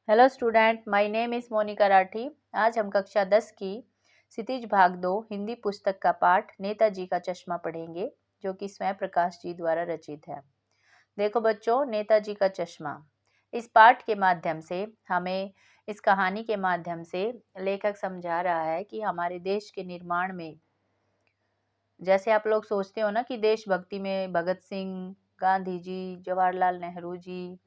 Hello student, my name is Monika Rathi. आज हम कक्षा 10 की क्षितिज भाग 2 हिंदी पुस्तक का पाठ नेताजी का चश्मा पढ़ेंगे, जो कि स्वयं प्रकाश जी द्वारा रचित है। देखो बच्चों, नेताजी का चश्मा। इस पाठ के माध्यम से हमें, इस कहानी के माध्यम से लेखक समझा रहा है कि हमारे देश के निर्माण में, जैसे आप लोग सोचते हो ना कि देशभक्ति में भगत सिंह, गांधी जी, जवाहरलाल नेहरू जी,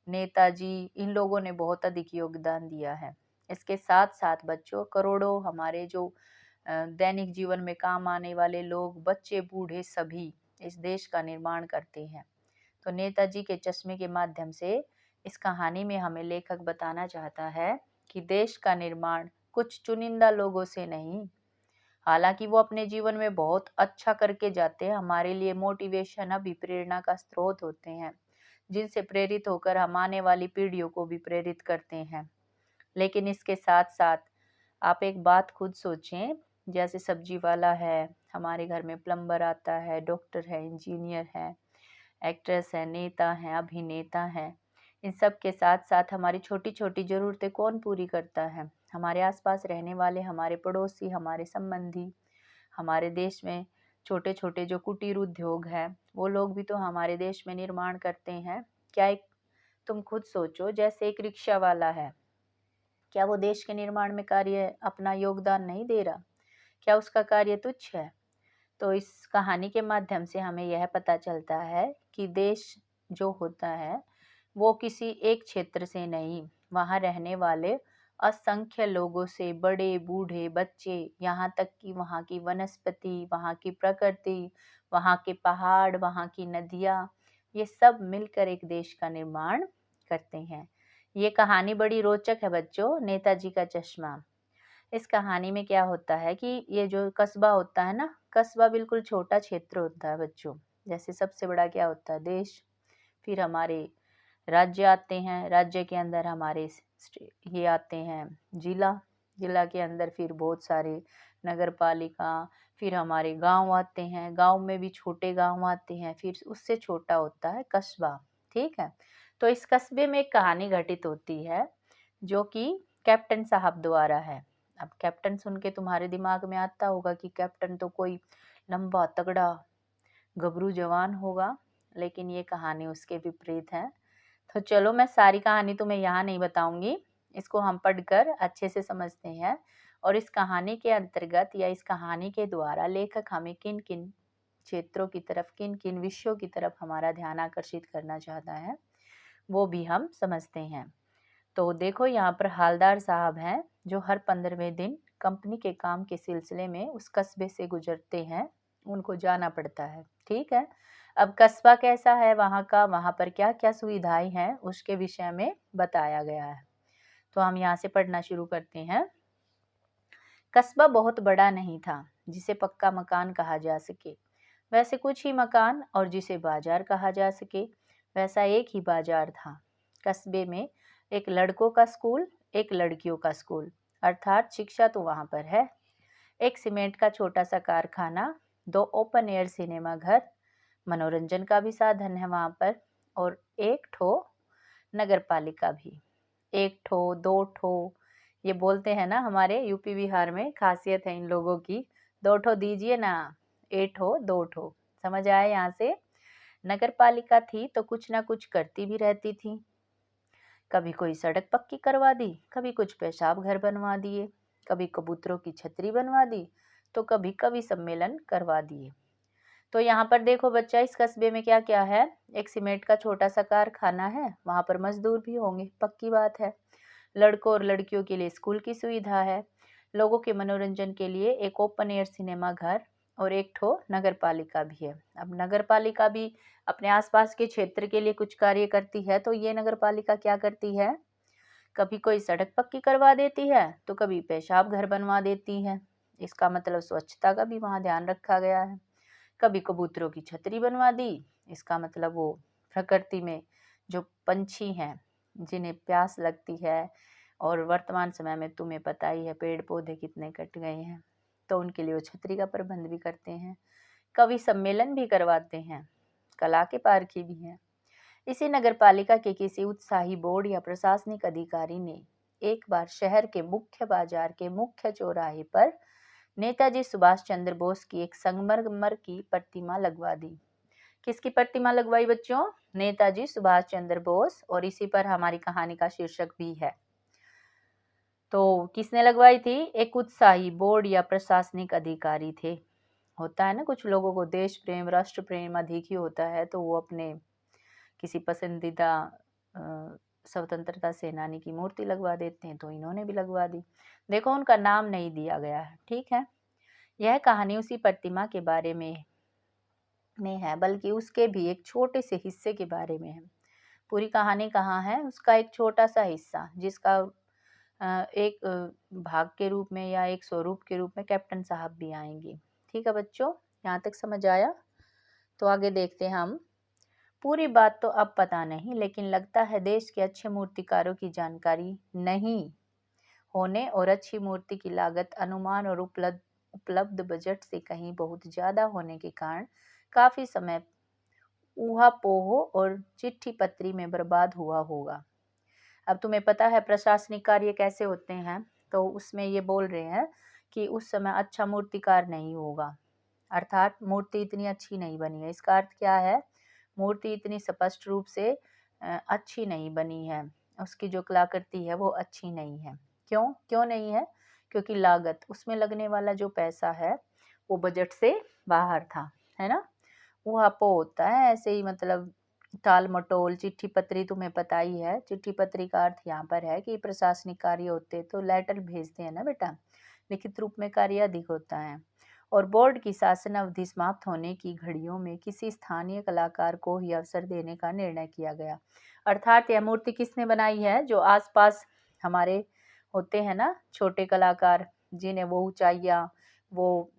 नेताजी, इन लोगों ने बहुत अधिक योगदान दिया है। इसके साथ साथ बच्चों, करोड़ों हमारे जो दैनिक जीवन में काम आने वाले लोग, बच्चे बूढ़े सभी इस देश का निर्माण करते हैं। तो नेताजी के चश्मे के माध्यम से इस कहानी में हमें लेखक बताना चाहता है कि देश का निर्माण कुछ चुनिंदा लोगों से नहीं, हालांकि वो अपने जीवन में बहुत अच्छा करके जाते हैं, हमारे लिए मोटिवेशन, अभी प्रेरणा का स्रोत होते हैं, जिनसे प्रेरित होकर हम आने वाली पीढ़ियों को भी प्रेरित करते हैं। लेकिन इसके साथ साथ आप एक बात खुद सोचें, जैसे सब्जी वाला है, हमारे घर में प्लम्बर आता है, डॉक्टर है, इंजीनियर है, एक्ट्रेस है, नेता है, अभिनेता है, इन सब के साथ साथ हमारी छोटी छोटी ज़रूरतें कौन पूरी करता है? हमारे आसपास रहने वाले, हमारे पड़ोसी, हमारे संबंधी। हमारे देश में छोटे छोटे जो कुटीर उद्योग है, वो लोग भी तो हमारे देश में निर्माण करते हैं। क्या एक, तुम खुद सोचो, जैसे एक रिक्शा वाला है, क्या वो देश के निर्माण में कार्य अपना योगदान नहीं दे रहा? क्या उसका कार्य तुच्छ है? तो इस कहानी के माध्यम से हमें यह पता चलता है कि देश जो होता है वो किसी एक क्षेत्र से नहीं, वहाँ रहने वाले असंख्य लोगों से, बड़े बूढ़े बच्चे, यहाँ तक कि वहाँ की वनस्पति, वहाँ की प्रकृति, वहाँ के पहाड़, वहाँ की नदियाँ, ये सब मिलकर एक देश का निर्माण करते हैं। ये कहानी बड़ी रोचक है बच्चों, नेताजी का चश्मा। इस कहानी में क्या होता है कि ये जो कस्बा होता है ना, कस्बा बिल्कुल छोटा क्षेत्र होता है बच्चों। जैसे सबसे बड़ा क्या होता है? देश। फिर हमारे राज्य आते हैं, राज्य के अंदर हमारे ये आते हैं जिला, जिला के अंदर फिर बहुत सारे नगर पालिका, फिर हमारे गांव आते हैं, गांव में भी छोटे गांव आते हैं, फिर उससे छोटा होता है कस्बा। ठीक है। तो इस कस्बे में एक कहानी घटित होती है, जो कि कैप्टन साहब द्वारा है। अब कैप्टन सुन के तुम्हारे दिमाग में आता होगा कि कैप्टन तो कोई लंबा तगड़ा गबरू जवान होगा, लेकिन ये कहानी उसके विपरीत है। तो चलो, मैं सारी कहानी तुम्हें यहाँ नहीं बताऊंगी, इसको हम पढ़कर अच्छे से समझते हैं। और इस कहानी के अंतर्गत या इस कहानी के द्वारा लेखक हमें किन किन क्षेत्रों की तरफ, किन किन विषयों की तरफ हमारा ध्यान आकर्षित करना चाहता है, वो भी हम समझते हैं। तो देखो, यहाँ पर हालदार साहब हैं, जो हर 15वें दिन कंपनी के काम के सिलसिले में उस कस्बे से गुजरते हैं, उनको जाना पड़ता है। ठीक है। अब कस्बा कैसा है वहाँ का, वहाँ पर क्या क्या सुविधाएं हैं, उसके विषय में बताया गया है। तो हम यहाँ से पढ़ना शुरू करते हैं। कस्बा बहुत बड़ा नहीं था जिसे पक्का मकान कहा जा सके, वैसे कुछ ही मकान, और जिसे बाजार कहा जा सके वैसा एक ही बाजार था। कस्बे में एक लड़कों का स्कूल, एक लड़कियों का स्कूल, अर्थात शिक्षा तो वहाँ पर है। एक सीमेंट का छोटा सा कारखाना, 2 ओपन एयर सिनेमा घर, मनोरंजन का भी साधन है वहाँ पर, और एक ठो नगर पालिका भी। एक ठो, दो ठो, ये बोलते हैं ना, हमारे यूपी बिहार में खासियत है इन लोगों की, 2 ठो दीजिए ना, एक ठो, 2 ठो। समझ आया यहाँ से? नगर पालिका थी तो कुछ ना कुछ करती भी रहती थी। कभी कोई सड़क पक्की करवा दी, कभी कुछ पेशाब घर बनवा दिए, कभी कबूतरों की छतरी बनवा दी, तो कभी कवि सम्मेलन करवा दिए। तो यहाँ पर देखो बच्चा, इस कस्बे में क्या क्या है? एक सीमेंट का छोटा सा कारखाना है, वहाँ पर मजदूर भी होंगे, पक्की बात है। लड़कों और लड़कियों के लिए स्कूल की सुविधा है। लोगों के मनोरंजन के लिए एक ओपन एयर सिनेमा घर, और एक ठो नगर पालिका भी है। अब नगर पालिका भी अपने आसपास के क्षेत्र के लिए कुछ कार्य करती है, तो ये नगर पालिका क्या करती है? कभी कोई सड़क पक्की करवा देती है, तो कभी पेशाब घर बनवा देती है। इसका मतलब स्वच्छता का भी वहाँ ध्यान रखा गया है। कभी कबूतरों की छतरी बनवा दी, इसका मतलब वो प्रकृति में जो पंछी हैं, जिन्हें प्यास लगती है, और वर्तमान समय में तुम्हें पता ही है पेड़ पौधे कितने कट गए हैं, तो उनके लिए वो छतरी का प्रबंध भी करते हैं। कवि सम्मेलन भी करवाते हैं, कला के पार्की भी हैं। इसी नगरपालिका के किसी उत्साही बोर्ड या प्रशासनिक अधिकारी ने एक बार शहर के मुख्य बाजार के मुख्य चौराहे पर नेताजी सुभाष चंद्र बोस की एक संगमरमर की प्रतिमा लगवा दी। किसकी प्रतिमा लगवाई बच्चों? नेताजी सुभाष चंद्र बोस, और इसी पर हमारी कहानी का शीर्षक भी है। तो किसने लगवाई थी? एक उत्साही बोर्ड या प्रशासनिक अधिकारी थे। होता है ना, कुछ लोगों को देश प्रेम राष्ट्र प्रेम अधिक ही होता है, तो वो अपने किसी पसंदीदा स्वतंत्रता सेनानी की मूर्ति लगवा देते हैं, तो इन्होंने भी लगवा दी। देखो, उनका नाम नहीं दिया गया है, ठीक है। यह कहानी उसी प्रतिमा के बारे में है, बल्कि उसके भी एक छोटे से हिस्से के बारे में है। पूरी कहानी कहाँ है? उसका एक छोटा सा हिस्सा, जिसका एक भाग के रूप में या एक स्वरूप के रूप में कैप्टन साहब भी आएंगे। ठीक है बच्चों, यहाँ तक समझ आया? तो आगे देखते हैं हम। पूरी बात तो अब पता नहीं, लेकिन लगता है देश के अच्छे मूर्तिकारों की जानकारी नहीं होने और अच्छी मूर्ति की लागत अनुमान और उपलब्ध बजट से कहीं बहुत ज्यादा होने के कारण काफी समय ऊहापोह और चिट्ठी पत्री में बर्बाद हुआ होगा। अब तुम्हें पता है प्रशासनिक कार्य कैसे होते हैं, तो उसमें ये बोल रहे हैं कि उस समय अच्छा मूर्तिकार नहीं होगा, अर्थात मूर्ति इतनी अच्छी नहीं बनी है। इसका अर्थ क्या है? मूर्ति इतनी स्पष्ट रूप से अच्छी नहीं बनी है, उसकी जो कलाकृति है वो अच्छी नहीं है। क्यों नहीं है? क्योंकि लागत, उसमें लगने वाला जो पैसा है वो बजट से बाहर था, है ना। ऊहापोह होता है ऐसे ही, मतलब टाल मटोल। चिट्ठी पत्री तुम्हें पता ही है, चिट्ठी पत्री का अर्थ यहाँ पर है कि प्रशासनिक कार्य होते तो लेटर भेजते हैं ना बेटा, लिखित रूप में कार्य अधिक होता है। और बोर्ड की शासन अवधि समाप्त होने की घड़ियों में किसी स्थानीय कलाकार को ही अवसर देने का निर्णय किया गया। अर्थात यह मूर्ति किसने बनाई है? जो आसपास हमारे होते हैं ना छोटे कलाकार, जिन्हें वो ऊंचाइयाँ, वो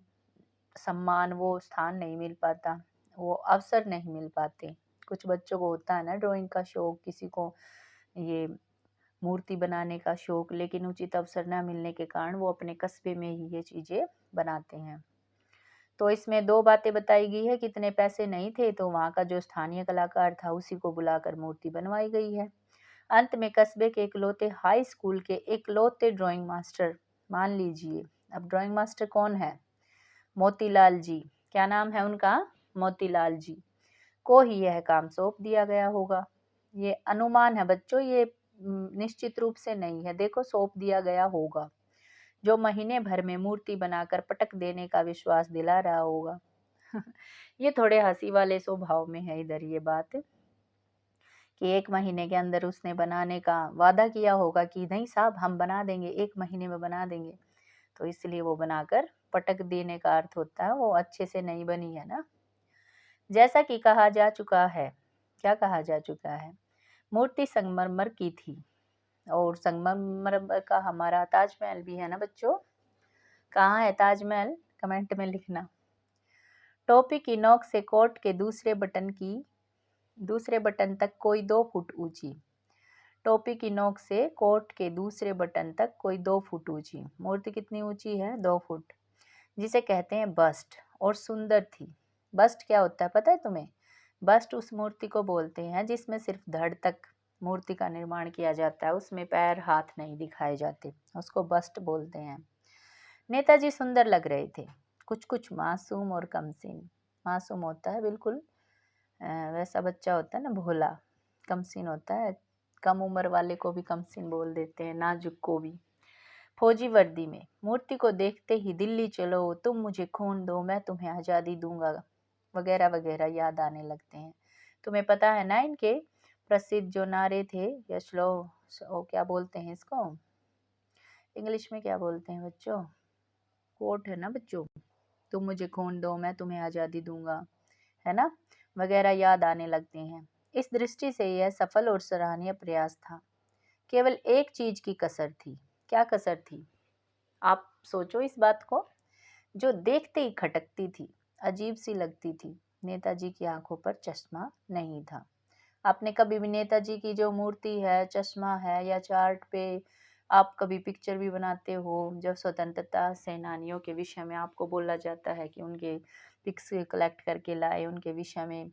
सम्मान, वो स्थान नहीं मिल पाता, वो अवसर नहीं मिल पाते। कुछ बच्चों को होता है ना ड्राइंग का शौक, किसी को ये मूर्ति बनाने का शौक, लेकिन उचित अवसर न मिलने के कारण वो अपने कस्बे में ही ये चीजें बनाते हैं। तो इसमें दो बातें बताई गई है, कितने पैसे नहीं थे तो वहाँ का जो स्थानीय कलाकार था उसी को बुलाकर मूर्ति बनवाई गई है। अंत में कस्बे के इकलौते हाई स्कूल के इकलौते ड्राइंग मास्टर, मान लीजिए अब ड्राइंग मास्टर कौन है? मोतीलाल जी। क्या नाम है उनका? मोतीलाल जी को ही यह काम सौंप दिया गया होगा। ये अनुमान है बच्चों, ये निश्चित रूप से नहीं है। देखो, सौंप दिया गया होगा, जो महीने भर में मूर्ति बनाकर पटक देने का विश्वास दिला रहा होगा। ये थोड़े हंसी वाले स्वभाव में है इधर ये बात, कि एक महीने के अंदर उसने बनाने का वादा किया होगा कि नहीं साहब हम बना देंगे, एक महीने में बना देंगे, तो इसलिए वो बनाकर पटक देने का अर्थ होता है वो अच्छे से नहीं बनी है ना। जैसा कि कहा जा चुका है, क्या कहा जा चुका है? मूर्ति संगमरमर की थी, और संगमरमर का हमारा ताजमहल भी है ना बच्चों। कहाँ है ताजमहल? कमेंट में लिखना। टोपी की नोक से कोट के दूसरे बटन तक कोई 2 फुट ऊंची। टोपी की नोक से कोट के दूसरे बटन तक कोई 2 फुट ऊंची। मूर्ति कितनी ऊंची है? 2 फुट, जिसे कहते हैं बस्ट, और सुंदर थी। बस्ट क्या होता है पता है तुम्हें? बस्ट उस मूर्ति को बोलते हैं जिसमें सिर्फ धड़ तक मूर्ति का निर्माण किया जाता है, उसमें पैर हाथ नहीं दिखाए जाते, उसको बस्ट बोलते हैं। नेताजी सुंदर लग रहे थे, कुछ कुछ मासूम और कमसीन। मासूम होता है बिल्कुल वैसा बच्चा होता है ना भोला, कमसीन होता है, कम उम्र वाले को भी कमसीन बोल देते हैं, नाजुक को भी। फौजी वर्दी में मूर्ति को देखते ही दिल्ली चलो, तुम मुझे खून दो, मैं तुम्हें आज़ादी दूंगा, वगैरह वगैरह याद आने लगते हैं। तुम्हें पता है ना इनके प्रसिद्ध जो नारे थे या वो क्या बोलते हैं इसको, इंग्लिश में क्या बोलते हैं बच्चों? कोट है ना बच्चों, तुम मुझे खून दो मैं तुम्हें आज़ादी दूंगा, है ना, वगैरह याद आने लगते हैं। इस दृष्टि से यह सफल और सराहनीय प्रयास था। केवल एक चीज की कसर थी। क्या कसर थी? आप सोचो इस बात को, जो देखते ही खटकती थी, अजीब सी लगती थी। नेताजी की आंखों पर चश्मा नहीं था। आपने कभी भी नेताजी की जो मूर्ति है, चश्मा है, या चार्ट पे आप कभी पिक्चर भी बनाते हो, जब स्वतंत्रता सेनानियों के विषय में आपको बोला जाता है कि उनके पिक्स कलेक्ट करके लाए, उनके विषय में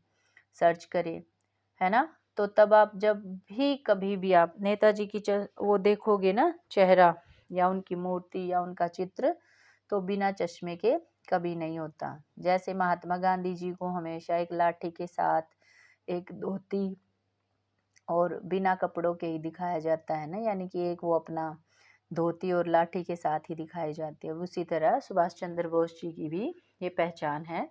सर्च करें, है ना, तो तब आप जब भी कभी भी आप नेताजी की वो देखोगे ना चेहरा या उनकी मूर्ति या उनका चित्र, तो बिना चश्मे के कभी नहीं होता। जैसे महात्मा गांधी जी को हमेशा एक लाठी के साथ, एक धोती और बिना कपड़ों के ही दिखाया जाता है ना, यानी कि एक वो अपना धोती और लाठी के साथ ही दिखाई जाती है। उसी तरह सुभाष चंद्र बोस जी की भी ये पहचान है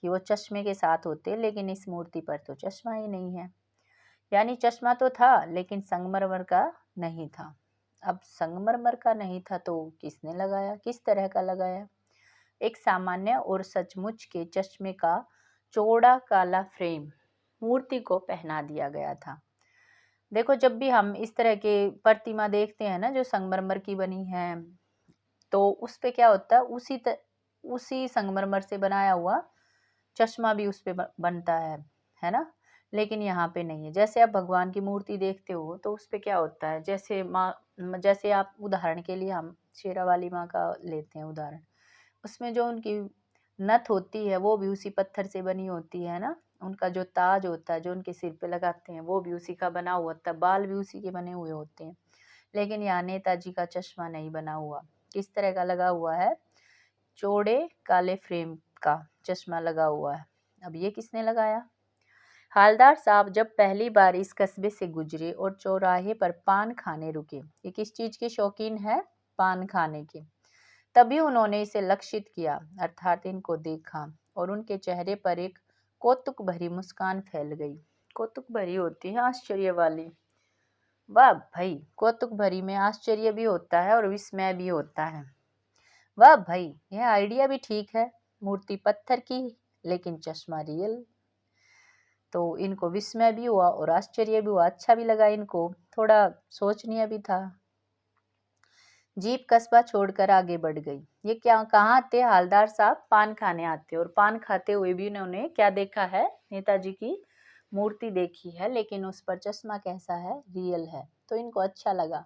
कि वो चश्मे के साथ होते हैं, लेकिन इस मूर्ति पर तो चश्मा ही नहीं है। यानी चश्मा तो था लेकिन संगमरमर का नहीं था। अब संगमरमर का नहीं था तो किसने लगाया, किस तरह का लगाया? एक सामान्य और सचमुच के चश्मे का चौड़ा काला फ्रेम मूर्ति को पहना दिया गया था। देखो, जब भी हम इस तरह के प्रतिमा देखते हैं ना जो संगमरमर की बनी है, तो उस पे क्या होता है, उसी संगमरमर से बनाया हुआ चश्मा भी उस पे बनता है ना। लेकिन यहाँ पे नहीं है। जैसे आप भगवान की मूर्ति देखते हो तो उस पे क्या होता है, जैसे आप उदाहरण के लिए हम शेरावाली माँ का लेते हैं उदाहरण, उसमें जो उनकी नथ होती है वो भी उसी पत्थर से बनी होती है ना। उनका जो ताज होता है जो उनके सिर पे लगाते हैं वो भी उसी का बना हुआ होता है, बाल भी उसी के बने हुए होते हैं। लेकिन यहाँ नेताजी का चश्मा नहीं बना हुआ। किस तरह का लगा हुआ है? चौड़े काले फ्रेम का चश्मा लगा हुआ है। अब ये किसने लगाया? हालदार साहब जब पहली बार इस कस्बे से गुजरे और चौराहे पर पान खाने रुके, ये किस चीज के शौकीन है? पान खाने के। तभी उन्होंने इसे लक्षित किया, अर्थात इनको देखा, और उनके चेहरे पर एक कौतुक भरी मुस्कान फैल गई। कौतुक भरी होती है आश्चर्य वाली। वाह भाई, कौतुक भरी में आश्चर्य भी होता है और विस्मय भी होता है। वाह भाई, यह आइडिया भी ठीक है। मूर्ति पत्थर की लेकिन चश्मा रियल। तो इनको विस्मय भी हुआ और आश्चर्य भी हुआ, अच्छा भी लगा इनको, थोड़ा सोचनीय भी था। जीप कस्बा छोड़कर आगे बढ़ गई। ये क्या, कहाँ आते? हालदार साहब पान खाने आते, और पान खाते हुए भी उन्होंने क्या देखा है? नेताजी की मूर्ति देखी है, लेकिन उस पर चश्मा कैसा है? रियल है। तो इनको अच्छा लगा।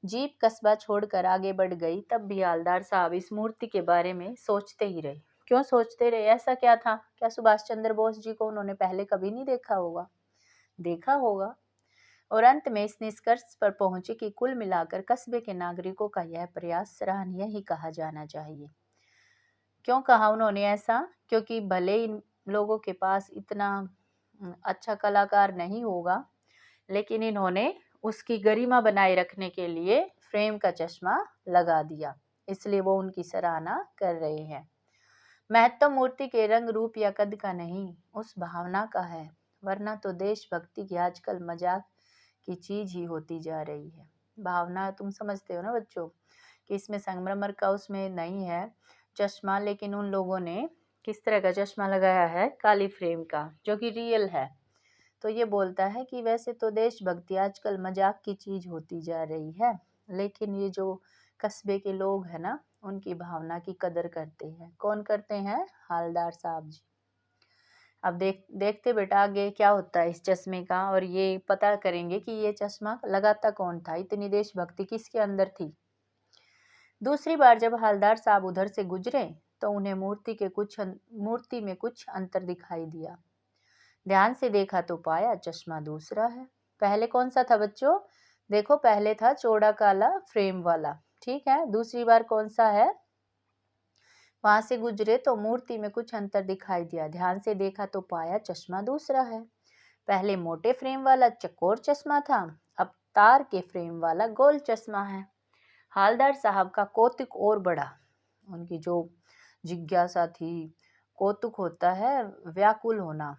जीप कस्बा छोड़कर आगे बढ़ गई, तब भी हालदार साहब इस मूर्ति के बारे में सोचते ही रहे। क्यों सोचते रहे? ऐसा क्या था? क्या सुभाष चंद्र बोस जी को उन्होंने पहले कभी नहीं देखा होगा? देखा होगा। और अंत में इस निष्कर्ष पर पहुंचे कि कुल मिलाकर कस्बे के नागरिकों का यह प्रयास सराहनीय ही कहा जाना चाहिए। क्यों कहा उन्होंने ऐसा? क्योंकि भले इन लोगों के पास इतना अच्छा कलाकार नहीं होगा, लेकिन इन्होंने उसकी गरिमा बनाए रखने के लिए फ्रेम का चश्मा लगा दिया, इसलिए वो उनकी सराहना कर रहे हैं। महत्व मूर्ति के रंग रूप या कद का नहीं, उस भावना का है। वरना तो देशभक्ति की आजकल मजाक की चीज ही होती जा रही है। भावना तुम समझते हो ना बच्चों, कि इसमें संगमरमर का उसमें नहीं है चश्मा, लेकिन उन लोगों ने किस तरह का चश्मा लगाया है? काली फ्रेम का, जो कि रियल है। तो ये बोलता है कि वैसे तो देशभक्ति आजकल मजाक की चीज होती जा रही है, लेकिन ये जो कस्बे के लोग हैं ना, उनकी भावना की कदर करते हैं। कौन करते हैं? हालदार साहब जी। अब देखते बेटा आगे क्या होता है इस चश्मे का, और ये पता करेंगे कि ये चश्मा लगाता कौन था, इतनी देशभक्ति किसके अंदर थी। दूसरी बार जब हालदार साहब उधर से गुजरे तो उन्हें मूर्ति में कुछ अंतर दिखाई दिया। ध्यान से देखा तो पाया चश्मा दूसरा है। पहले कौन सा था बच्चों? देखो, पहले था चौड़ा काला फ्रेम वाला, ठीक है। दूसरी बार कौन सा है? वहां से गुजरे तो मूर्ति में कुछ अंतर दिखाई दिया। ध्यान से देखा तो पाया चश्मा दूसरा है। पहले मोटे फ्रेम वाला चकोर चश्मा था, अब तार के फ्रेम वाला गोल चश्मा है। हालदार साहब का कौतुक और बढ़ा। उनकी जो जिज्ञासा थी, कौतुक होता है व्याकुल होना।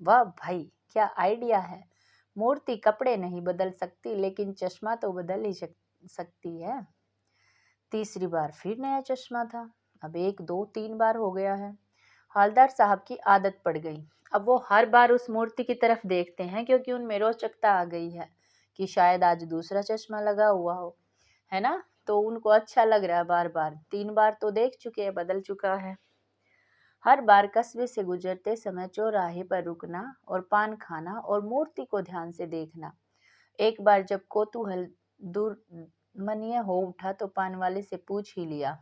वाह भाई, क्या आइडिया है। मूर्ति कपड़े नहीं बदल सकती, लेकिन चश्मा तो बदल ही सकती है। तीसरी बार फिर नया चश्मा था। अब 1 2 3 बार हो गया है। हालदार साहब की आदत पड़ गई। अब वो हर बार उस मूर्ति की तरफ देखते हैं, क्योंकि उनमें रोचकता आ गई है कि शायद आज दूसरा चश्मा लगा हुआ हो, है ना। तो उनको अच्छा लग रहा है, बार बार 3 बार तो देख चुके हैं, बदल चुका है। हर बार कस्बे से गुजरते समय चौराहे पर रुकना और पान खाना और मूर्ति को ध्यान से देखना। एक बार जब कौतूहल दूर मनीय हो उठा तो पान वाले से पूछ ही लिया,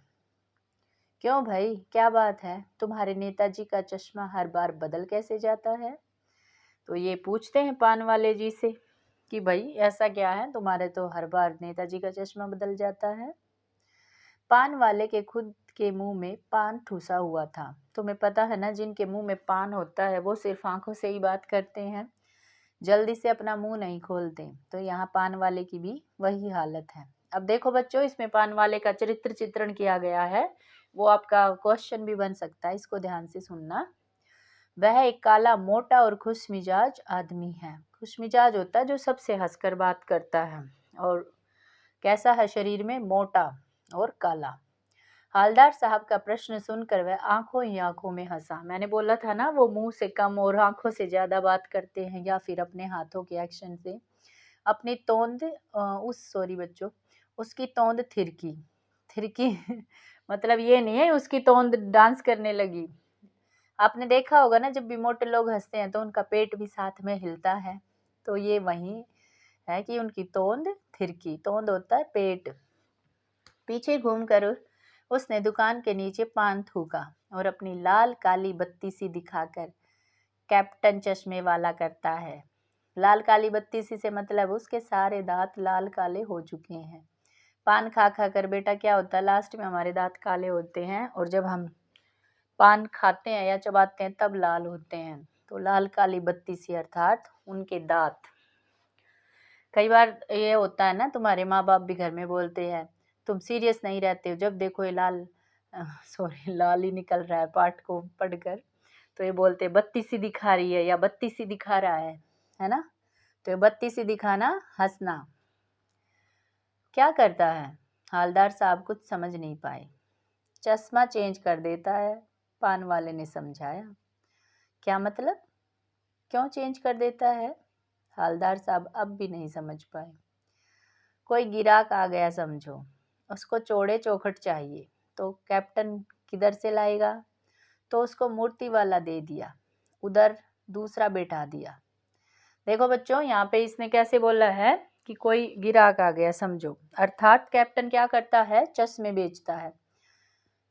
क्यों भाई, क्या बात है? तुम्हारे नेताजी का चश्मा हर बार बदल कैसे जाता है? तो ये पूछते हैं पान वाले जी से कि भाई ऐसा क्या है, तुम्हारे तो हर बार नेताजी का चश्मा बदल जाता है। पान वाले के खुद के मुंह में पान ठुसा हुआ था। तुम्हें पता है ना, जिनके मुंह में पान होता है वो सिर्फ आंखों से ही बात करते हैं, जल्दी से अपना मुंह नहीं खोलते। तो यहाँ पान वाले की भी वही हालत है। अब देखो बच्चों, इसमें पान वाले का चरित्र चित्रण किया गया है, वो आपका क्वेश्चन भी बन सकता है, इसको ध्यान से सुनना। वह एक काला, मोटा और खुशमिजाज आदमी है। खुशमिजाज होता है जो सबसे हंसकर बात करता है, और कैसा है शरीर में, मोटा और काला। हालदार साहब का प्रश्न सुनकर वह आंखों ही आंखों में हंसा। मैंने बोला था ना, वो मुंह से कम और आंखों से ज्यादा बात करते हैं, या फिर अपने हाथों के एक्शन से। अपनी तोंद सॉरी बच्चों, उसकी तोंद थिरकी थिरकी मतलब ये नहीं है उसकी तोंद डांस करने लगी। आपने देखा होगा ना, जब भी मोटे लोग हंसते हैं तो उनका पेट भी साथ में हिलता है। तो ये वही है कि उनकी तोंद थिरकी। तोंद होता है पेट। पीछे घूमकर उसने दुकान के नीचे पान थूका और अपनी लाल काली बत्ती सी दिखाकर, कैप्टन चश्मे वाला करता है। लाल काली बत्ती सी से मतलब उसके सारे दांत लाल काले हो चुके हैं। पान खा खा कर बेटा क्या होता है, लास्ट में हमारे दांत काले होते हैं, और जब हम पान खाते हैं या चबाते हैं तब लाल होते हैं। तो लाल काली बत्ती सी अर्थात उनके दांत। कई बार ये होता है ना, तुम्हारे माँ बाप भी घर में बोलते हैं, तुम सीरियस नहीं रहते हो, जब देखो ये लाल लाल ही निकल रहा है पाठ को पढ़कर। तो ये बोलते बत्ती सी दिखा रही है या बत्ती सी दिखा रहा है ना। तो ये बत्ती सी दिखाना, हंसना। क्या करता है हालदार साहब, कुछ समझ नहीं पाए। चश्मा चेंज कर देता है, पान वाले ने समझाया। क्या मतलब, क्यों चेंज कर देता है? हालदार साहब अब भी नहीं समझ पाए। कोई गिराक आ गया समझो, उसको चौड़े चौखट चाहिए, तो कैप्टन किधर से लाएगा? तो उसको मूर्ति वाला दे दिया, उधर दूसरा बैठा दिया। देखो बच्चों, यहाँ पे इसने कैसे बोला है कि कोई गिराक आ गया समझो, अर्थात कैप्टन क्या करता है, चश्मे बेचता है।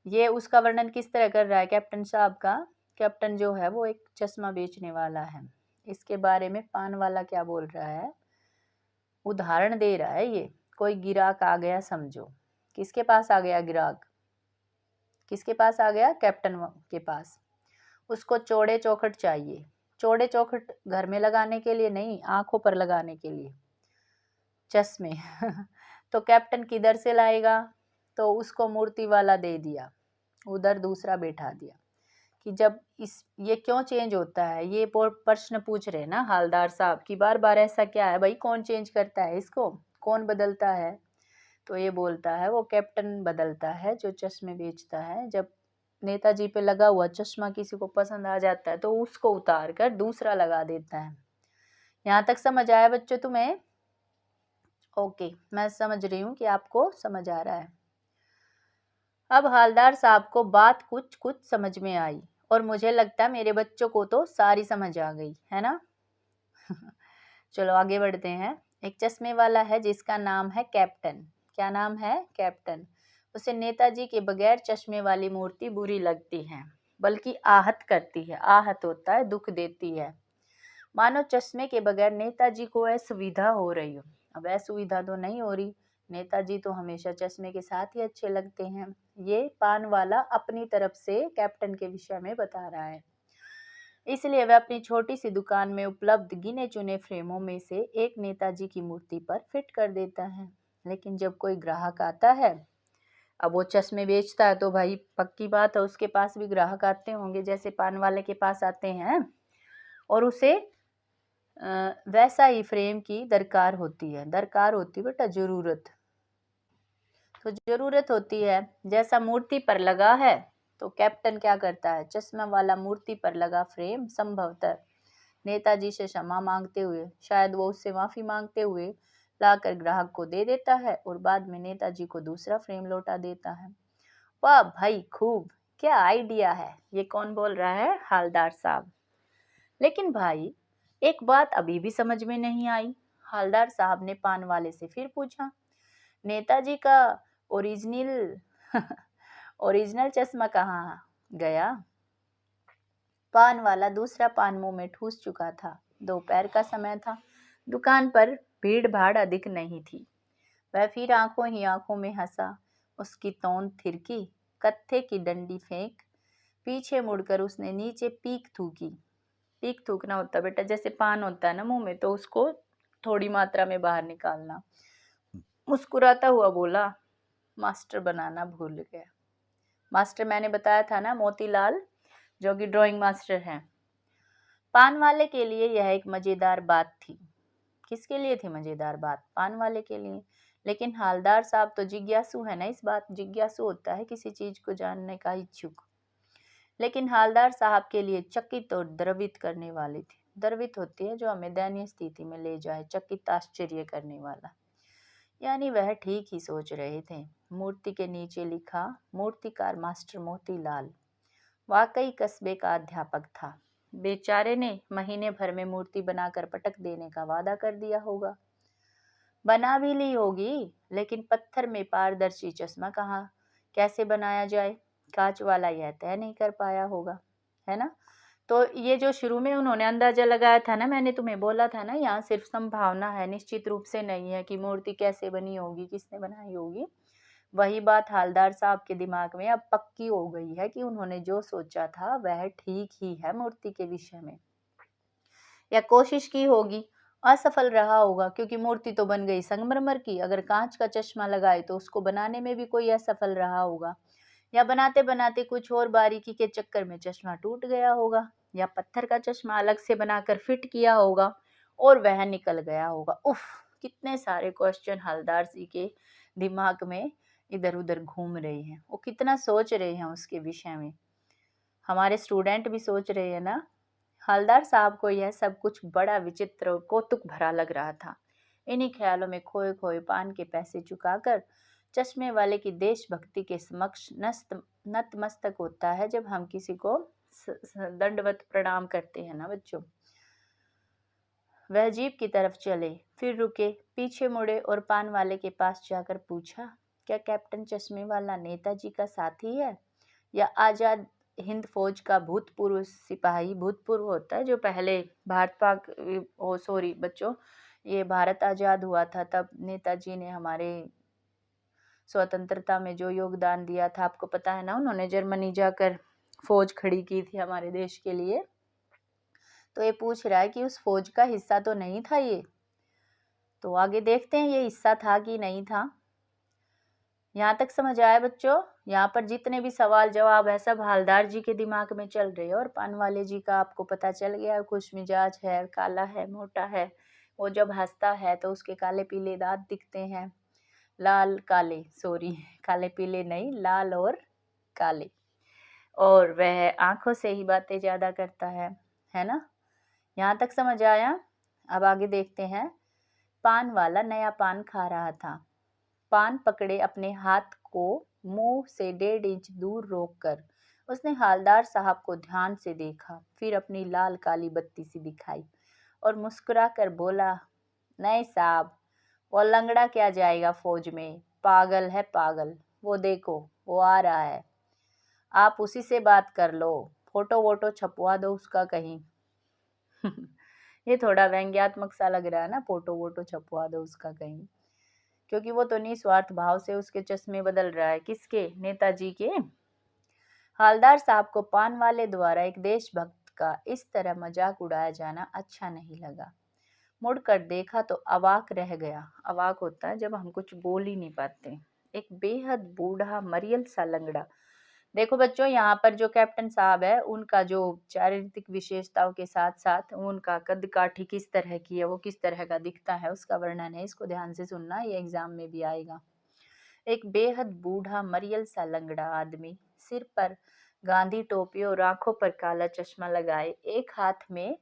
ये उसका वर्णन किस तरह कर रहा है कैप्टन साहब का? कैप्टन जो है वो एक चश्मा बेचने वाला है। इसके बारे में पान वाला क्या बोल रहा है, उदाहरण दे रहा है ये। कोई गिराक आ गया समझो, किसके पास आ गया गिराक? किसके पास आ गया? कैप्टन के पास। उसको चौड़े चौखट चाहिए। चौड़े चौखट घर में लगाने के लिए नहीं, आंखों पर लगाने के लिए, चश्मे। तो कैप्टन किधर से लाएगा? तो उसको मूर्ति वाला दे दिया, उधर दूसरा बैठा दिया। कि जब ये क्यों चेंज होता है, ये प्रश्न पूछ रहे ना हालदार साहब कि बार बार ऐसा क्या है भाई, कौन चेंज करता है इसको, कौन बदलता है? तो ये बोलता है वो कैप्टन बदलता है जो चश्मे बेचता है। जब नेताजी पे लगा हुआ चश्मा किसी को पसंद आ जाता है तो उसको उतार कर दूसरा लगा देता है। यहाँ तक समझ आया बच्चों तुम्हें? ओके, मैं समझ रही हूँ कि आपको समझ आ रहा है। अब हालदार साहब को बात कुछ कुछ समझ में आई, और मुझे लगता है मेरे बच्चों को तो सारी समझ आ गई है ना। चलो आगे बढ़ते हैं। एक चश्मे वाला है जिसका नाम है कैप्टन। क्या नाम है? कैप्टन। उसे नेताजी के बगैर चश्मे वाली मूर्ति बुरी लगती है, बल्कि आहत करती है। आहत होता है दुख देती है, मानो चश्मे के बगैर नेताजी को असुविधा हो रही हो। अब असुविधा तो नहीं हो रही, नेताजी तो हमेशा चश्मे के साथ ही अच्छे लगते हैं। ये पान वाला अपनी तरफ से कैप्टन के विषय में बता रहा है। इसलिए वह अपनी छोटी सी दुकान में उपलब्ध गिने चुने फ्रेमों में से एक नेताजी की मूर्ति पर फिट कर देता है। लेकिन जब कोई ग्राहक आता है, अब वो चश्मे बेचता है तो भाई पक्की बात है उसके पास भी ग्राहक आते होंगे, जैसे पान वाले के पास आते हैं, और उसे वैसा ही फ्रेम की दरकार होती है। दरकार होती है बेटा, जरूरत। तो जरूरत होती है, जैसा मूर्ति पर लगा है। तो कैप्टन क्या करता है, चश्मा वाला मूर्ति पर लगा फ्रेम संभवतः नेताजी से क्षमा मांगते हुए, शायद वो उससे माफी मांगते हुए लाकर ग्राहक को दे देता है, और बाद में नेताजी को दूसरा फ्रेम लौटा देता है। वाह भाई खूब, क्या आइडिया है। ये कौन बोल रहा है? हालदार साहब। लेकिन भाई एक बात अभी भी समझ में नहीं आई। हालदार साहब ने पान वाले से फिर पूछा, नेताजी का ओरिजिनल ओरिजिनल चश्मा कहाँ गया? पान वाला दूसरा पान मुंह में ठूस चुका था। दोपहर का समय था। दुकान पर भीड़ भाड़ अधिक नहीं थी। वह फिर आंखों ही आंखों में हंसा। उसकी तोंद थिरकी, कत्थे की डंडी फेंक, पीछे मुड़कर उसने नीचे पीक थूकी। पीक थूकना होता बेटा, जैसे पान होता है ना मुंह में, तो उसको थोड़ी मात्रा में बाहर निकालना। मुस्कुराता हुआ बोला, मास्टर बनाना भूल गया। मास्टर मैंने बताया था ना, मोतीलाल, जो कि ड्राइंग मास्टर हैं। पान वाले के लिए यह एक मजेदार बात थी। किसके लिए थी मजेदार बात? पान वाले के लिए। लेकिन हालदार साहब तो जिज्ञासु है ना, इस बात जिज्ञासु होता है किसी चीज को जानने का इच्छुक। लेकिन हालदार साहब के लिए चकित और द्रवित करने वाली थी। द्रवित होती है जो हमें दयनीय स्थिति में ले जाए, चकित आश्चर्य करने वाला। यानी वह ठीक ही सोच रहे थे। मूर्ति के नीचे लिखा, मूर्तिकार मास्टर मोतीलाल। वाकई कस्बे का अध्यापक था। बेचारे ने महीने भर में मूर्ति बनाकर पटक देने का वादा कर दिया होगा। बना भी ली होगी, लेकिन पत्थर में पारदर्शी चश्मा कहाँ, कैसे बनाया जाए, कांच वाला यह तय नहीं कर पाया होगा, है ना। तो ये जो शुरू में उन्होंने अंदाजा लगाया था ना, मैंने तुम्हें बोला था ना, यहाँ सिर्फ संभावना है, निश्चित रूप से नहीं है कि मूर्ति कैसे बनी होगी, किसने बनाई होगी। वही बात हालदार साहब के दिमाग में अब पक्की हो गई है कि उन्होंने जो सोचा था वह ठीक ही है मूर्ति के विषय में। या कोशिश की होगी, असफल रहा होगा, क्योंकि मूर्ति तो बन गई संगमरमर की। अगर कांच का चश्मा लगाए तो उसको बनाने में भी कोई असफल रहा होगा, या बनाते बनाते कुछ और बारीकी के चक्कर में चश्मा टूट गया होगा, या पत्थर का चश्मा अलग से बनाकर फिट किया होगा और वह निकल गया होगा। उफ, कितने सारे क्वेश्चन हलदार जी के दिमाग में इधर उधर घूम रहे हैं। वो कितना सोच रहे हैं उसके विषय में। हमारे स्टूडेंट भी सोच रहे हैं ना। हलदार साहब को यह सब कुछ बड़ा विचित्र और कौतुक भरा लग रहा था। इन्हीं ख्यालों में खोए खोए पान के पैसे चुकाकर चश्मे वाले की देशभक्ति के समक्ष नतमस्तक होता है जब हम किसी को दंडवत प्रणाम करते हैं ना बच्चों। वह जीप की तरफ चले, फिर रुके, पीछे मुड़े और पान वाले के पास जाकर पूछा, क्या कैप्टन चश्मे वाला नेताजी का साथी है, या आजाद हिंद फौज का भूतपूर्व सिपाही? भूतपूर्व होता है जो पहले भारत पाक, ओ सॉरी बच्चों, ये भारत आजाद हुआ था तब नेताजी ने हमारे स्वतंत्रता में जो योगदान दिया था, आपको पता है ना, उन्होंने जर्मनी जाकर फौज खड़ी की थी हमारे देश के लिए। तो ये पूछ रहा है कि उस फौज का हिस्सा तो नहीं था ये। तो आगे देखते हैं ये हिस्सा था कि नहीं था। यहाँ तक समझ आया बच्चों? यहाँ पर जितने भी सवाल जवाब है सब हालदार जी के दिमाग में चल रहे हैं। और पान वाले जी का आपको पता चल गया, खुश मिजाज है, काला है, मोटा है। वो जब हंसता है तो उसके काले पीले दांत दिखते हैं, लाल काले, सॉरी काले पीले नहीं, लाल और काले। और वह आंखों से ही बातें ज्यादा करता है ना। यहाँ तक समझ आया? अब आगे देखते हैं। पान वाला नया पान खा रहा था। पान पकड़े अपने हाथ को मुंह से 1.5 इंच दूर रोककर उसने हालदार साहब को ध्यान से देखा, फिर अपनी लाल काली बत्ती सी दिखाई और मुस्कुरा कर बोला, नहीं साहब, वो लंगड़ा क्या जाएगा फौज में, पागल है पागल। वो देखो वो आ रहा है, आप उसी से बात कर लो, फोटो वोटो छपवा दो उसका कहीं। ये थोड़ा व्यंग्यात्मक सा लग रहा है ना, फोटो वोटो छपवा दो उसका कहीं, क्योंकि वो तो निस्वार्थ भाव से उसके चश्मे बदल रहा है। किसके? नेताजी के। हालदार साहब को पान वाले द्वारा एक देशभक्त का इस तरह मजाक उड़ाया जाना अच्छा नहीं लगा। मुड़कर देखा तो अवाक रह गया। अवाक होता है जब हम कुछ बोल ही नहीं पाते। एक बेहद बूढ़ा मरियल सा लंगड़ा। देखो बच्चों, यहाँ पर जो कैप्टन साहब है उनका जो चारित्रिक विशेषताओं के साथ साथ उनका कद काठी किस तरह की है, वो किस तरह का दिखता है, उसका वर्णन है। इसको ध्यान से सुनना, ये एग्जाम में भी आएगा। एक बेहद बूढ़ा मरियल सा लंगड़ा आदमी, सिर पर गांधी टोपी और आंखों पर काला चश्मा लगाए, एक हाथ में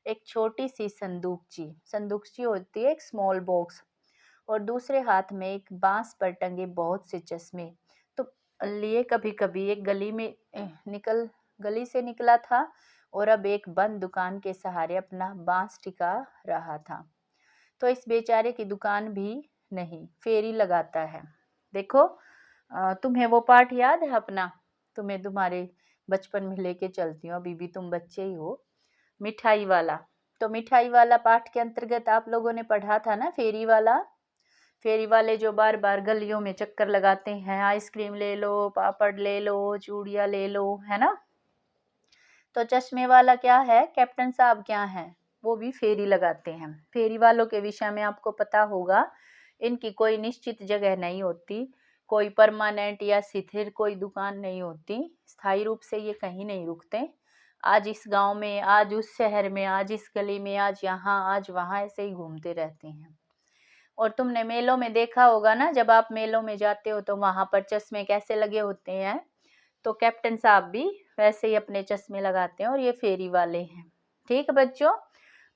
एक छोटी सी संदूकची होती है, एक स्मॉल बॉक्स, और दूसरे हाथ में एक बांस पर टंगे बहुत से चश्मे। तो लिए कभी कभी एक गली से निकला था और अब एक बंद दुकान के सहारे अपना बांस टिका रहा था। तो इस बेचारे की दुकान भी नहीं, फेरी लगाता है। देखो, तुम्हें वो पाठ याद है अपना? तुम्हें तुम्हारे बचपन में लेके चलती हूँ, अभी भी तुम बच्चे ही हो। मिठाई वाला, तो मिठाई वाला पाठ के अंतर्गत आप लोगों ने पढ़ा था ना फेरी वाला। फेरी वाले जो बार बार गलियों में चक्कर लगाते हैं, आइसक्रीम ले लो, पापड़ ले लो, चूड़ियाँ ले लो, है ना। तो चश्मे वाला क्या है, कैप्टन साहब क्या हैं, वो भी फेरी लगाते हैं। फेरी वालों के विषय में आपको पता होगा, इनकी कोई निश्चित जगह नहीं होती, कोई परमानेंट या स्थिर कोई दुकान नहीं होती, स्थायी रूप से ये कहीं नहीं रुकते। आज इस गांव में, आज उस शहर में, आज इस गली में, आज यहाँ, आज वहाँ, ऐसे ही घूमते रहते हैं। और तुमने मेलों में देखा होगा ना, जब आप मेलों में जाते हो तो वहां पर चश्मे कैसे लगे होते हैं। तो कैप्टन साहब भी वैसे ही अपने चश्मे लगाते हैं, और ये फेरी वाले हैं। ठीक है बच्चों।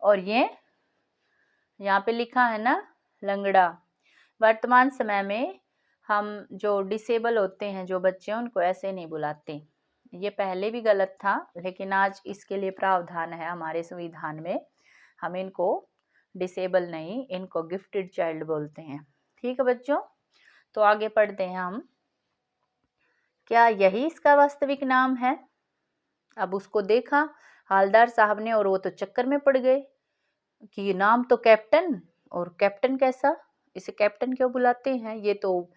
और ये यहाँ पे लिखा है ना, लंगड़ा। वर्तमान समय में हम जो डिसेबल होते हैं, जो बच्चे, उनको ऐसे नहीं बुलाते। ये पहले भी गलत था, लेकिन आज इसके लिए प्रावधान है हमारे संविधान में। हम इनको डिसेबल नहीं, इनको गिफ्टेड चाइल्ड बोलते हैं। ठीक है बच्चों। तो आगे पढ़ते हैं हम। क्या यही इसका वास्तविक नाम है? अब उसको देखा हालदार साहब ने, और वो तो चक्कर में पड़ गए कि नाम तो कैप्टन, और कैप्टन कैसा, इसे कैप्टन क्यों बुलाते हैं, ये तो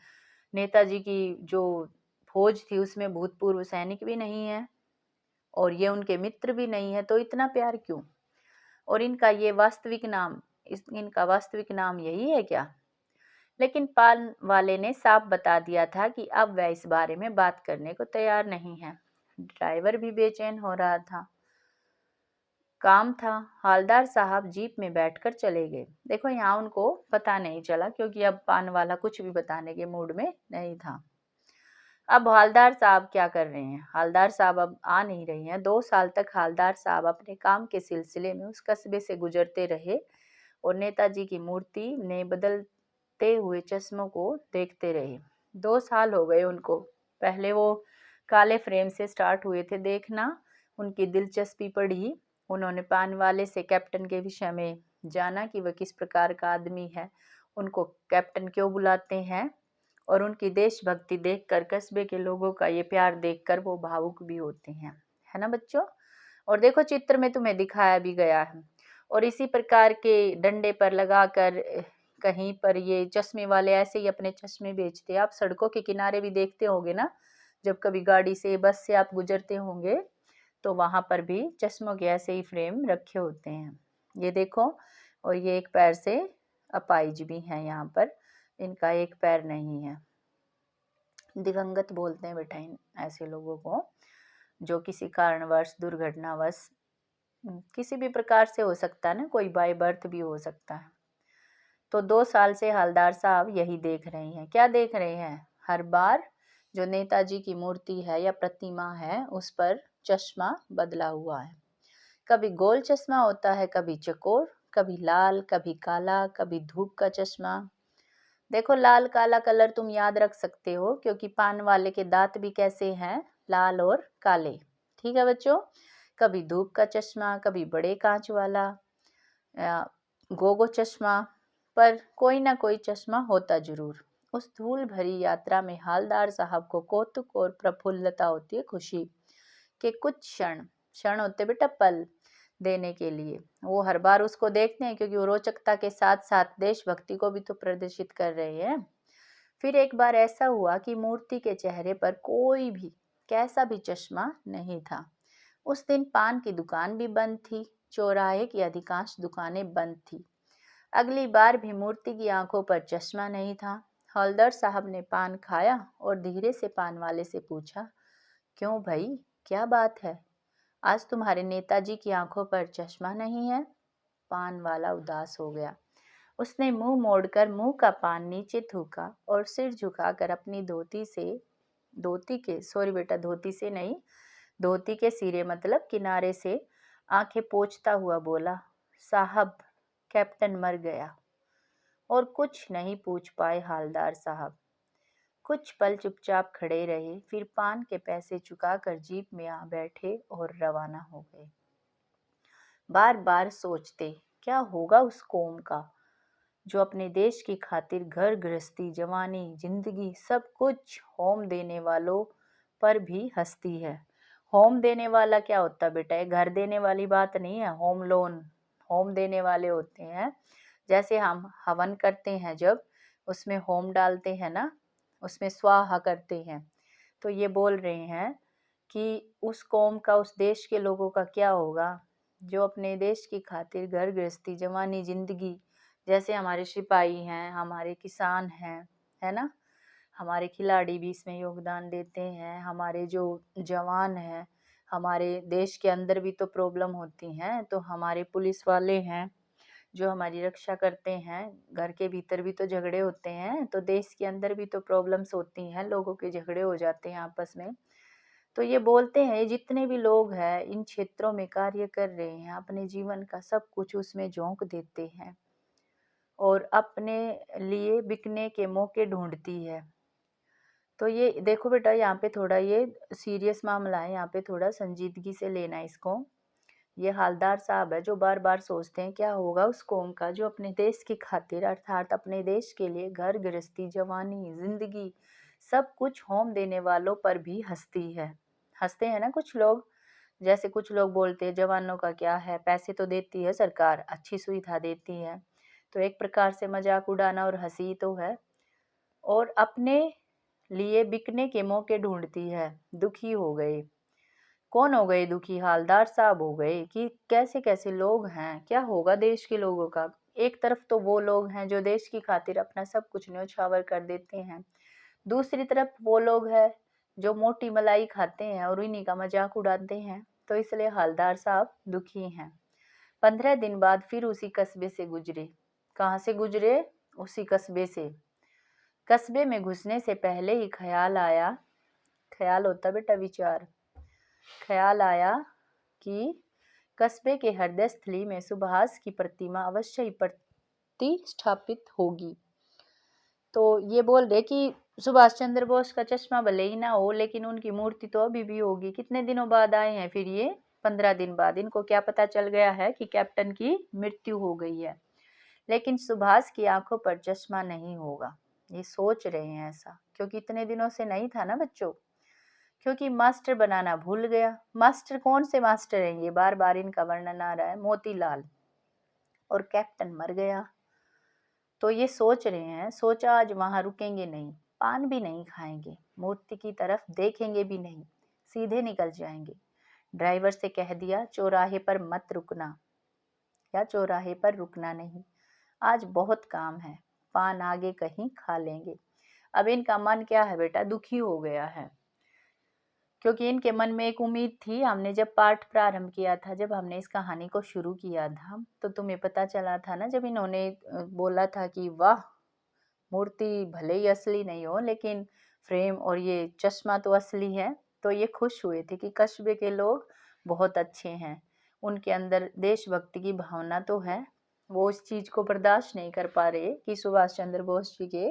नेताजी की जो फौज थी उसमें भूतपूर्व सैनिक भी नहीं है, और ये उनके मित्र भी नहीं है, तो इतना प्यार क्यों? और इनका ये वास्तविक नाम, इनका वास्तविक नाम यही है क्या? लेकिन पान वाले ने साफ बता दिया था कि अब वह इस बारे में बात करने को तैयार नहीं है। ड्राइवर भी बेचैन हो रहा था। काम था। हालदार साहब जीप में बैठकर चले गए। देखो यहाँ उनको पता नहीं चला, क्योंकि अब पान वाला कुछ भी बताने के मूड में नहीं था। अब हालदार साहब क्या कर रहे हैं? हालदार साहब अब आ नहीं रही हैं। 2 साल तक हालदार साहब अपने काम के सिलसिले में उस कस्बे से गुजरते रहे, और नेताजी की मूर्ति ने बदलते हुए चश्मों को देखते रहे। 2 साल हो गए उनको। पहले वो काले फ्रेम से स्टार्ट हुए थे देखना, उनकी दिलचस्पी बढ़ी। उन्होंने पान वाले से कैप्टन के विषय में जाना कि वह किस प्रकार का आदमी है, उनको कैप्टन क्यों बुलाते हैं, और उनकी देशभक्ति देखकर, कस्बे के लोगों का ये प्यार देखकर वो भावुक भी होते हैं, है ना बच्चों। और देखो चित्र में तुम्हें दिखाया भी गया है। और इसी प्रकार के डंडे पर लगाकर कहीं पर ये चश्मे वाले ऐसे ही अपने चश्मे बेचते हैं। आप सड़कों के किनारे भी देखते होंगे ना, जब कभी गाड़ी से, बस से आप गुजरते होंगे, तो वहां पर भी चश्मों के ऐसे ही फ्रेम रखे होते हैं। ये देखो, और ये एक पैर से अपाहिज भी हैं यहाँ पर, इनका एक पैर नहीं है। दिवंगत बोलते हैं बेटा ऐसे लोगों को, जो किसी कारणवश, दुर्घटनावश, किसी भी प्रकार से हो सकता है ना, कोई बाय बर्थ भी हो सकता है। तो 2 साल से हालदार साहब यही देख रहे हैं। क्या देख रहे हैं? हर बार जो नेताजी की मूर्ति है या प्रतिमा है, उस पर चश्मा बदला हुआ है। कभी गोल चश्मा होता है, कभी चकोर, कभी लाल, कभी काला, कभी धूप का चश्मा। देखो लाल काला कलर तुम याद रख सकते हो, क्योंकि पान वाले के दांत भी कैसे हैं, लाल और काले। ठीक है बच्चों। कभी धूप का चश्मा, कभी बड़े कांच वाला, गोगो चश्मा, पर कोई ना कोई चश्मा होता जरूर। उस धूल भरी यात्रा में हालदार साहब को कौतुक और प्रफुल्लता होती है, खुशी के कुछ क्षण, क्षण होते बेटा पल देने के लिए। वो हर बार उसको देखते हैं, क्योंकि वो रोचकता के साथ साथ देशभक्ति को भी तो प्रदर्शित कर रहे हैं। फिर एक बार ऐसा हुआ कि मूर्ति के चेहरे पर कोई भी कैसा भी चश्मा नहीं था। उस दिन पान की दुकान भी बंद थी, चौराहे की अधिकांश दुकानें बंद थी। अगली बार भी मूर्ति की आंखों पर चश्मा नहीं था। हवलदार साहब ने पान खाया और धीरे से पान वाले से पूछा, क्यों भाई, क्या बात है? आज तुम्हारे नेताजी की आंखों पर चश्मा नहीं है? पान वाला उदास हो गया। उसने मुंह मोड़कर मुंह का पान नीचे थूका और सिर झुकाकर अपनी धोती के सिरे मतलब किनारे से आंखें पोंछता हुआ बोला, साहब, कैप्टन मर गया। और कुछ नहीं पूछ पाए हालदार साहब। कुछ पल चुपचाप खड़े रहे, फिर पान के पैसे चुकाकर जीप में आ बैठे और रवाना हो गए। बार बार सोचते, क्या होगा उस कौम का जो अपने देश की खातिर घर गृहस्थी, जवानी, जिंदगी सब कुछ होम देने वालों पर भी हंसती है। होम देने वाला क्या होता बेटा? घर देने वाली बात नहीं है। होम लोन, होम देने वाले होते हैं। जैसे हम हवन करते हैं, जब उसमें होम डालते हैं ना, उसमें स्वाहा करते हैं, तो ये बोल रहे हैं कि उस कौम का, उस देश के लोगों का क्या होगा जो अपने देश की खातिर घर गृहस्थी, जवानी, जिंदगी, जैसे हमारे सिपाही हैं, हमारे किसान हैं, है ना, हमारे खिलाड़ी भी इसमें योगदान देते हैं, हमारे जो जवान हैं, हमारे देश के अंदर भी तो प्रॉब्लम होती हैं, तो हमारे पुलिस वाले हैं जो हमारी रक्षा करते हैं, घर के भीतर भी तो झगड़े होते हैं, तो देश के अंदर भी तो प्रॉब्लम्स होती हैं, लोगों के झगड़े हो जाते हैं आपस में। तो ये बोलते हैं जितने भी लोग हैं इन क्षेत्रों में कार्य कर रहे हैं, अपने जीवन का सब कुछ उसमें झोंक देते हैं और अपने लिए बिकने के मौके ढूंढती है। तो ये देखो बेटा, यहाँ पे थोड़ा ये सीरियस मामला है, यहाँ पे थोड़ा संजीदगी से लेना है इसको। ये हालदार साहब है जो बार बार सोचते हैं क्या होगा उस कौम का जो अपने देश की खातिर, अर्थात अपने देश के लिए घर गृहस्थी, जवानी, जिंदगी, सब कुछ होम देने वालों पर भी हंसती है। हंसते हैं ना कुछ लोग, जैसे कुछ लोग बोलते हैं जवानों का क्या है, पैसे तो देती है सरकार, अच्छी सुविधा देती है, तो एक प्रकार से मजाक उड़ाना और हंसी तो है। और अपने लिए बिकने के मौके ढूंढती है। दुखी हो गए, कौन हो गए दुखी? हालदार साहब हो गए कि कैसे कैसे लोग हैं, क्या होगा देश के लोगों का। एक तरफ तो वो लोग हैं जो देश की खातिर अपना सब कुछ न्योछावर कर देते हैं, दूसरी तरफ वो लोग हैं जो मोटी मलाई खाते हैं और इन्हीं का मजाक उड़ाते हैं। तो इसलिए हालदार साहब दुखी हैं। 15 दिन बाद फिर उसी कस्बे से गुजरे। कहाँ से गुजरे? उसी कस्बे से। कस्बे में घुसने से पहले ही ख्याल आया, ख्याल होता बेटा विचार, ख्याल आया कि कस्बे के हृदय स्थली में सुभाष की प्रतिमा अवश्य ही प्रतिष्ठापित होगी। तो ये बोल रहे कि सुभाष चंद्र बोस का चश्मा भले ही ना हो, लेकिन उनकी मूर्ति तो अभी भी होगी। कितने दिनों बाद आए हैं फिर ये? 15 दिन बाद। इनको क्या पता चल गया है कि कैप्टन की मृत्यु हो गई है, लेकिन सुभाष की आंखों पर चश्मा नहीं होगा। ये सोच रहे हैं ऐसा, क्योंकि इतने दिनों से नहीं था ना बच्चों, क्योंकि मास्टर बनाना भूल गया। मास्टर कौन से मास्टर हैं? ये बार बार इनका वर्णन आ रहा है, मोतीलाल। और कैप्टन मर गया। तो ये सोच रहे हैं, सोचा आज वहां रुकेंगे नहीं, पान भी नहीं खाएंगे, मूर्ति की तरफ देखेंगे भी नहीं, सीधे निकल जाएंगे। ड्राइवर से कह दिया चौराहे पर मत रुकना, या चौराहे पर रुकना नहीं, आज बहुत काम है, पान आगे कहीं खा लेंगे। अब इनका मन क्या है बेटा? दुखी हो गया है, क्योंकि इनके मन में एक उम्मीद थी। हमने जब पाठ प्रारंभ किया था, जब हमने इस कहानी को शुरू किया था, तो तुम्हें पता चला था ना, जब इन्होंने बोला था कि वाह, मूर्ति भले ही असली नहीं हो लेकिन फ्रेम और ये चश्मा तो असली है, तो ये खुश हुए थे कि कस्बे के लोग बहुत अच्छे हैं, उनके अंदर देशभक्ति की भावना तो है। वो इस चीज को बर्दाश्त नहीं कर पा रहे कि सुभाष चंद्र बोस जी के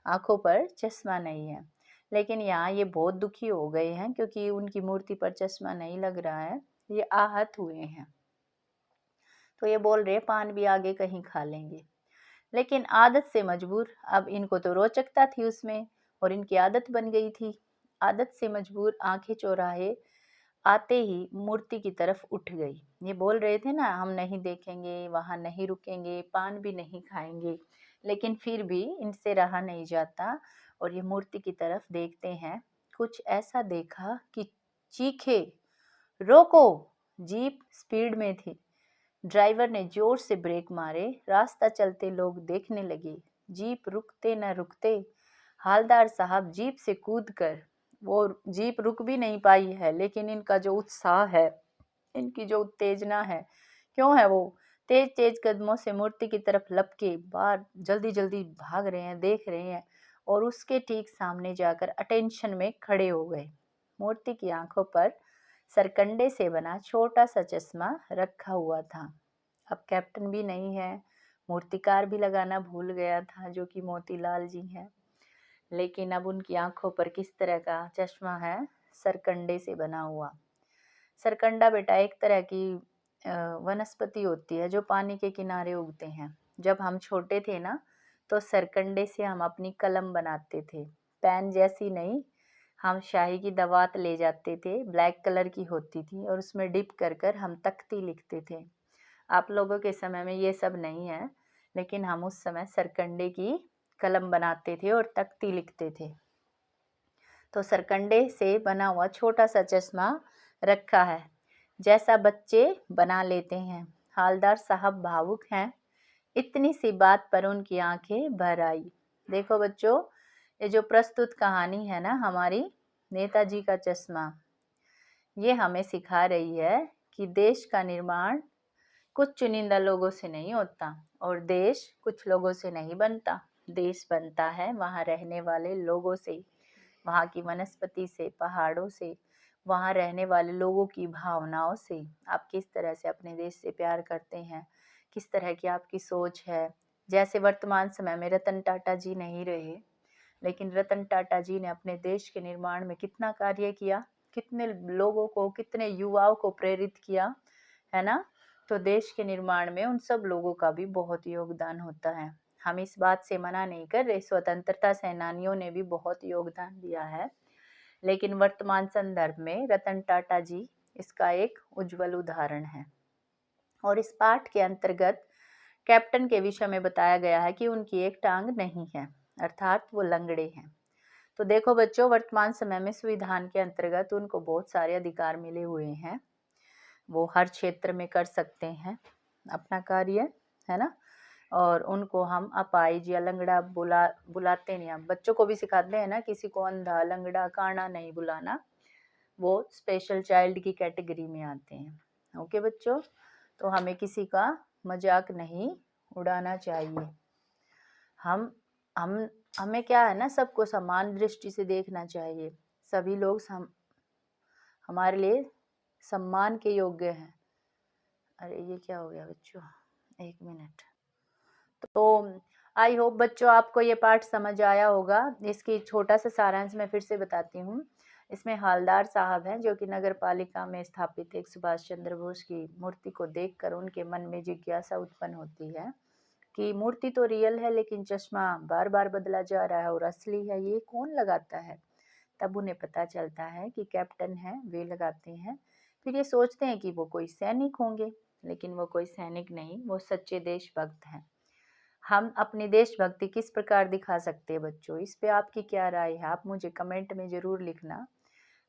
आंखों पर चश्मा नहीं है। लेकिन यहाँ ये बहुत दुखी हो गए हैं क्योंकि उनकी मूर्ति पर चश्मा नहीं लग रहा है, ये आहत हुए हैं। तो ये बोल रहे पान भी आगे कहीं खा लेंगे, लेकिन आदत से मजबूर। अब इनको तो रोचकता थी उसमें और इनकी आदत बन गई थी। आदत से मजबूर आंखें चौराहे आते ही मूर्ति की तरफ उठ गई। ये बोल रहे थे ना, हम नहीं देखेंगे, वहां नहीं रुकेंगे, पान भी नहीं खाएंगे, लेकिन फिर भी इनसे रहा नहीं जाता और ये मूर्ति की तरफ देखते हैं। कुछ ऐसा देखा कि चीखे, रोको। जीप स्पीड में थी, ड्राइवर ने जोर से ब्रेक मारे, रास्ता चलते लोग देखने लगे। जीप रुकते न रुकते हालदार साहब जीप से कूदकर, वो जीप रुक भी नहीं पाई है, लेकिन इनका जो उत्साह है, इनकी जो उत्तेजना है, क्यों है, वो तेज तेज कदमों से मूर्ति की तरफ लपके बाहर जल्दी जल्दी भाग रहे हैं, देख रहे हैं, और उसके ठीक सामने जाकर अटेंशन में खड़े हो गए। मूर्ति की आंखों पर सरकंडे से बना छोटा सा चश्मा रखा हुआ था। अब कैप्टन भी नहीं है, मूर्तिकार भी लगाना भूल गया था, जो कि मोतीलाल जी हैं, लेकिन अब उनकी आंखों पर किस तरह का चश्मा है? सरकंडे से बना हुआ। सरकंडा बेटा एक तरह की वनस्पति होती है जो पानी के किनारे उगते हैं। जब हम छोटे थे ना, तो सरकंडे से हम अपनी कलम बनाते थे, पेन जैसी नहीं, हम शाही की दवात ले जाते थे, ब्लैक कलर की होती थी, और उसमें डिप कर कर हम तख्ती लिखते थे। आप लोगों के समय में ये सब नहीं है, लेकिन हम उस समय सरकंडे की कलम बनाते थे और तख्ती लिखते थे। तो सरकंडे से बना हुआ छोटा सा चश्मा रखा है, जैसा बच्चे बना लेते हैं। हालदार साहब भावुक हैं। इतनी सी बात पर उनकी आंखें भर आई। देखो बच्चों, ये जो प्रस्तुत कहानी है ना हमारी नेताजी का चश्मा, ये हमें सिखा रही है कि देश का निर्माण कुछ चुनिंदा लोगों से नहीं होता और देश कुछ लोगों से नहीं बनता। देश बनता है वहाँ रहने वाले लोगों से, वहाँ की वनस्पति से, पहाड़ों से, वहाँ रहने वाले लोगों की भावनाओं से। आप किस तरह से अपने देश से प्यार करते हैं, किस तरह की आपकी सोच है। जैसे वर्तमान समय में रतन टाटा जी नहीं रहे, लेकिन रतन टाटा जी ने अपने देश के निर्माण में कितना कार्य किया, कितने लोगों को, कितने युवाओं को प्रेरित किया, है ना। तो देश के निर्माण में उन सब लोगों का भी बहुत योगदान होता है। हम इस बात से मना नहीं कर रहे, स्वतंत्रता सेनानियों ने भी बहुत योगदान दिया है, लेकिन वर्तमान संदर्भ में रतन टाटा जी इसका एक उज्जवल उदाहरण है। और इस पाठ के अंतर्गत कैप्टन के विषय में बताया गया है कि उनकी एक टांग नहीं है, अर्थात वो लंगड़े हैं। तो देखो बच्चों, वर्तमान समय में संविधान के अंतर्गत उनको बहुत सारे अधिकार मिले हुए हैं। वो हर क्षेत्र में कर सकते हैं अपना कार्य, है ना। और उनको हम अपाहिज या लंगड़ा बुलाते नहीं। हम बच्चों को भी सिखाते हैं ना, किसी को अंधा, लंगड़ा, काना नहीं बुलाना। वो स्पेशल चाइल्ड की कैटेगरी में आते हैं। ओके बच्चों, तो हमें किसी का मजाक नहीं उड़ाना चाहिए। हम हमें क्या है ना, सबको समान दृष्टि से देखना चाहिए। सभी लोग हमारे लिए सम्मान के योग्य हैं। अरे ये क्या हो गया बच्चों, एक मिनट। तो आई होप बच्चों आपको ये पाठ समझ आया होगा। इसकी छोटा सा सारांश मैं फिर से बताती हूँ। इसमें हालदार साहब हैं जो कि नगर पालिका में स्थापित एक सुभाष चंद्र बोस की मूर्ति को देखकर उनके मन में जिज्ञासा उत्पन्न होती है कि मूर्ति तो रियल है, लेकिन चश्मा बार बार बदला जा रहा है और असली है, ये कौन लगाता है। तब उन्हें पता चलता है कि कैप्टन है, वे लगाते हैं। फिर ये सोचते हैं कि वो कोई सैनिक होंगे, लेकिन वो कोई सैनिक नहीं, वो सच्चे देशभक्त हैं। हम अपनी देशभक्ति किस प्रकार दिखा सकते हैं बच्चों, इस पे आपकी क्या राय है, आप मुझे कमेंट में ज़रूर लिखना।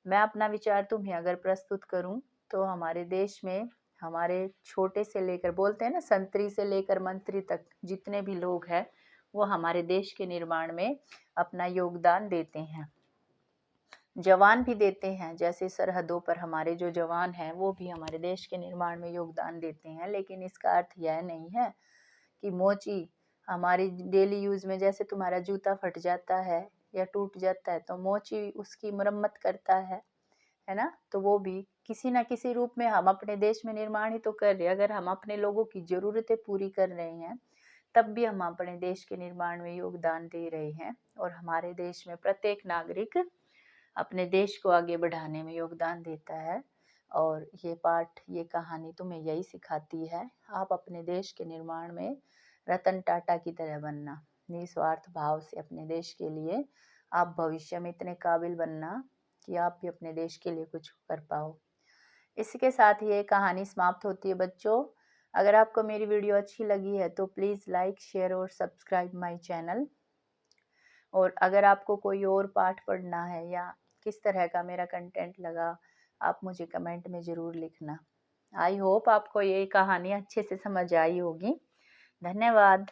मैं अपना विचार तुम्हें अगर प्रस्तुत करूं तो हमारे देश में हमारे छोटे से लेकर, बोलते हैं ना, संतरी से लेकर मंत्री तक जितने भी लोग हैं वो हमारे देश के निर्माण में अपना योगदान देते हैं। जवान भी देते हैं, जैसे सरहदों पर हमारे जो जवान हैं वो भी हमारे देश के निर्माण में योगदान देते हैं। लेकिन इसका अर्थ यह नहीं है कि मोची हमारी डेली यूज़ में, जैसे तुम्हारा जूता फट जाता है या टूट जाता है तो मोची उसकी मरम्मत करता है ना। तो वो भी किसी ना किसी रूप में हम अपने देश में निर्माण ही तो कर रहे हैं। अगर हम अपने लोगों की ज़रूरतें पूरी कर रहे हैं तब भी हम अपने देश के निर्माण में योगदान दे रहे हैं। और हमारे देश में प्रत्येक नागरिक अपने देश को आगे बढ़ाने में योगदान देता है। और ये पाठ, ये कहानी तुम्हें यही सिखाती है, आप अपने देश के निर्माण में रतन टाटा की तरह बनना, निस्वार्थ भाव से अपने देश के लिए आप भविष्य में इतने काबिल बनना कि आप भी अपने देश के लिए कुछ कर पाओ। इसी के साथ ये कहानी समाप्त होती है बच्चों। अगर आपको मेरी वीडियो अच्छी लगी है तो प्लीज़ लाइक, शेयर और सब्सक्राइब माय चैनल। और अगर आपको कोई और पाठ पढ़ना है या किस तरह का मेरा कंटेंट लगा, आप मुझे कमेंट में ज़रूर लिखना। आई होप आपको ये कहानी अच्छे से समझ आई होगी। धन्यवाद।